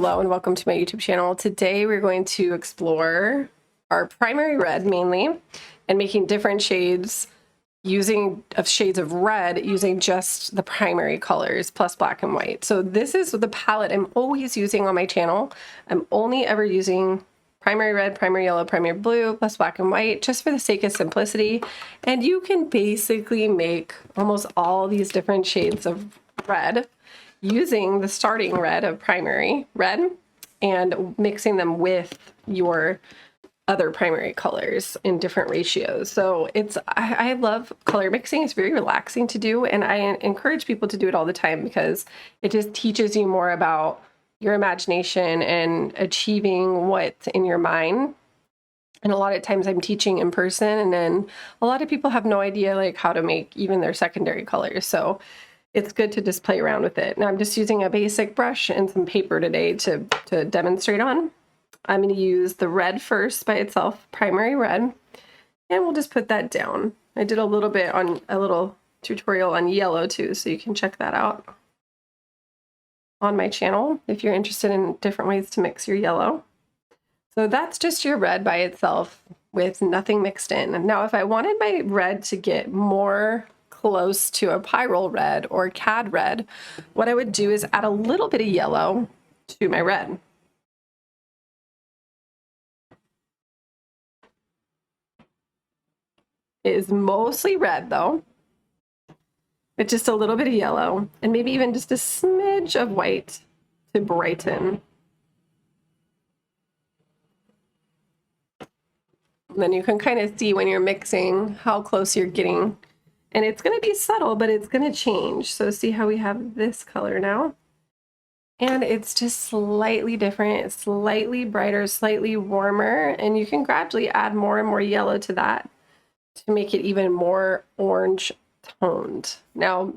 Hello and welcome to my YouTube channel. Today we're going to explore our primary red mainly and making different shades shades of red using just the primary colors plus black and white. So this is the palette I'm always using on my channel. I'm only ever using primary red, primary yellow, primary blue plus black and white just for the sake of simplicity. And you can basically make almost all these different shades of red using the starting red of primary red and mixing them with your other primary colors in different ratios. So I love color mixing. It's very relaxing to do, and I encourage people to do it all the time because it just teaches you more about your imagination and achieving what's in your mind. And a lot of times I'm teaching in person, and then a lot of people have no idea like how to make even their secondary colors. So it's good to just play around with it. Now I'm just using a basic brush and some paper today to demonstrate on. I'm going to use the red first by itself, primary red, and we'll just put that down. I did a little bit on a little tutorial on yellow too, so you can check that out on my channel if you're interested in different ways to mix your yellow. So that's just your red by itself with nothing mixed in. Now if I wanted my red to get more close to a pyrrole red or cad red, what I would do is add a little bit of yellow to my red. It is mostly red though, with just a little bit of yellow and maybe even just a smidge of white to brighten. And then you can kind of see when you're mixing how close you're getting. And it's going to be subtle, but it's going to change. So see how we have this color now? And it's just slightly different. It's slightly brighter, slightly warmer. And you can gradually add more and more yellow to that to make it even more orange toned. Now,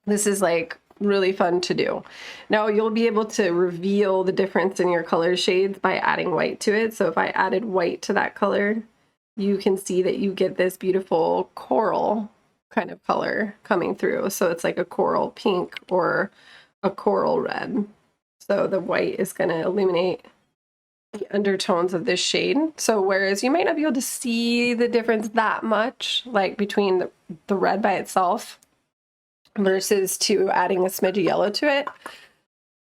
this is like really fun to do. Now you'll be able to reveal the difference in your color shades by adding white to it. So if I added white to that color, you can see that you get this beautiful coral kind of color coming through. So it's like a coral pink or a coral red. So the white is going to illuminate the undertones of this shade. So whereas you might not be able to see the difference that much, like between the red by itself versus to adding a smidge of yellow to it,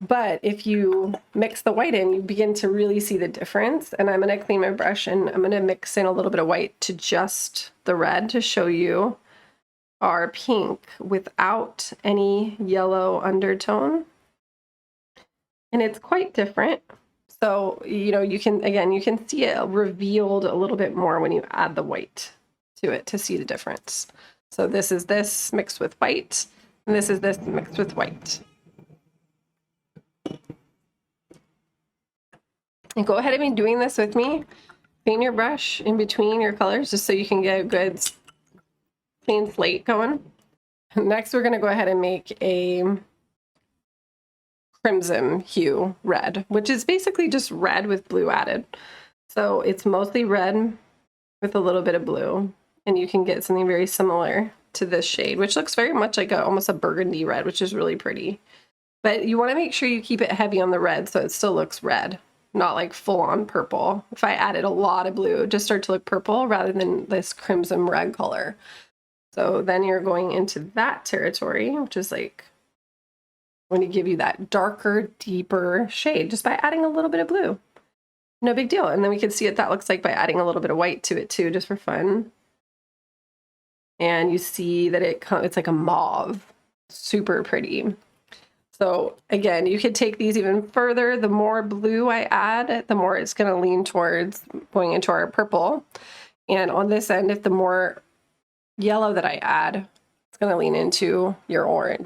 but if you mix the white in, you begin to really see the difference. And I'm going to clean my brush and I'm going to mix in a little bit of white to just the red to show you our pink without any yellow undertone. And it's quite different. So, you know, you can see it revealed a little bit more when you add the white to it to see the difference. So this is this mixed with white, and this is this mixed with white. And go ahead and be doing this with me. Clean your brush in between your colors just so you can get a good clean slate going. Next, we're going to go ahead and make a crimson hue red, which is basically just red with blue added. So it's mostly red with a little bit of blue, and you can get something very similar to this shade, which looks very much like almost a burgundy red, which is really pretty. But you want to make sure you keep it heavy on the red so it still looks red, not like full on purple. If I added a lot of blue, it just start to look purple rather than this crimson red color. So then you're going into that territory, which is like going to give you that darker, deeper shade just by adding a little bit of blue. No big deal. And then we can see what that looks like by adding a little bit of white to it too, just for fun. And you see that it's like a mauve, super pretty. So again, you could take these even further. The more blue I add, the more it's going to lean towards going into our purple. And on this end, if the more yellow that I add, it's going to lean into your orange.